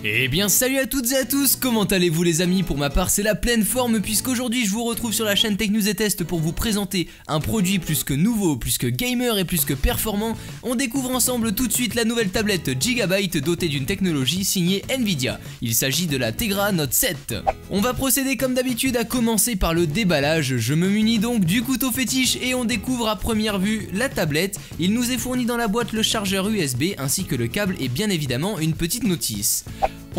Eh bien salut à toutes et à tous, comment allez-vous les amis? Pour ma part c'est la pleine forme puisqu'aujourd'hui je vous retrouve sur la chaîne Tech News et Test pour vous présenter un produit plus que nouveau, plus que gamer et plus que performant. On découvre ensemble tout de suite la nouvelle tablette Gigabyte dotée d'une technologie signée Nvidia. Il s'agit de la Tegra Note 7. On va procéder comme d'habitude à commencer par le déballage. Je me munis donc du couteau fétiche et on découvre à première vue la tablette. Il nous est fourni dans la boîte le chargeur USB ainsi que le câble et bien évidemment une petite notice.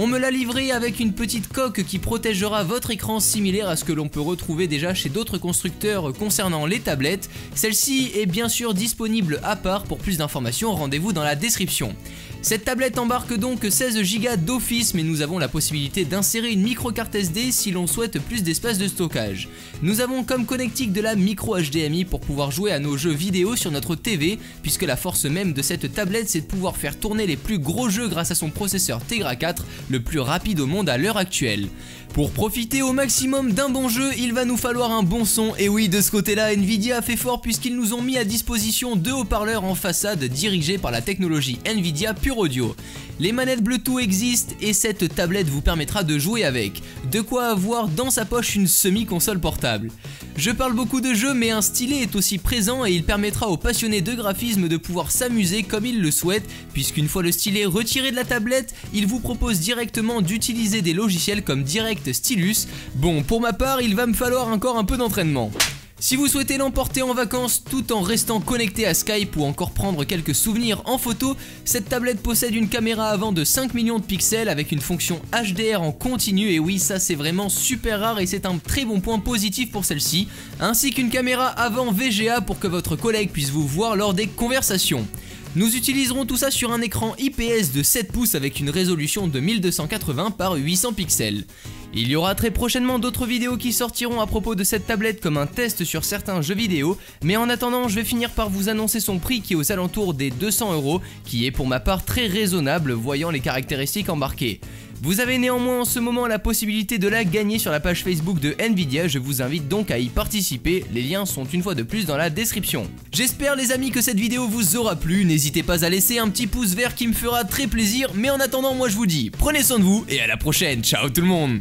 On me l'a livré avec une petite coque qui protégera votre écran similaire à ce que l'on peut retrouver déjà chez d'autres constructeurs concernant les tablettes. Celle-ci est bien sûr disponible à part. Pour plus d'informations, rendez-vous dans la description. Cette tablette embarque donc 16 Go d'office, mais nous avons la possibilité d'insérer une micro carte SD si l'on souhaite plus d'espace de stockage. Nous avons comme connectique de la micro HDMI pour pouvoir jouer à nos jeux vidéo sur notre TV, puisque la force même de cette tablette c'est de pouvoir faire tourner les plus gros jeux grâce à son processeur Tegra 4, le plus rapide au monde à l'heure actuelle. Pour profiter au maximum d'un bon jeu, il va nous falloir un bon son, et oui, de ce côté-là, Nvidia a fait fort puisqu'ils nous ont mis à disposition deux haut-parleurs en façade dirigés par la technologie Nvidia Pure Audio. Les manettes Bluetooth existent et cette tablette vous permettra de jouer avec, de quoi avoir dans sa poche une semi-console portable. Je parle beaucoup de jeux mais un stylet est aussi présent et il permettra aux passionnés de graphisme de pouvoir s'amuser comme ils le souhaitent, puisqu'une fois le stylet retiré de la tablette, il vous propose directement d'utiliser des logiciels comme Direct Stylus. Bon, pour ma part, il va me falloir encore un peu d'entraînement. Si vous souhaitez l'emporter en vacances tout en restant connecté à Skype ou encore prendre quelques souvenirs en photo, cette tablette possède une caméra avant de 5 millions de pixels avec une fonction HDR en continu, et oui, ça c'est vraiment super rare et c'est un très bon point positif pour celle-ci, ainsi qu'une caméra avant VGA pour que votre collègue puisse vous voir lors des conversations. Nous utiliserons tout ça sur un écran IPS de 7 pouces avec une résolution de 1280 par 800 pixels. Il y aura très prochainement d'autres vidéos qui sortiront à propos de cette tablette comme un test sur certains jeux vidéo, mais en attendant je vais finir par vous annoncer son prix qui est aux alentours des 200 €, qui est pour ma part très raisonnable voyant les caractéristiques embarquées. Vous avez néanmoins en ce moment la possibilité de la gagner sur la page Facebook de Nvidia, je vous invite donc à y participer, les liens sont une fois de plus dans la description. J'espère les amis que cette vidéo vous aura plu, n'hésitez pas à laisser un petit pouce vert qui me fera très plaisir, mais en attendant moi je vous dis prenez soin de vous et à la prochaine, ciao tout le monde.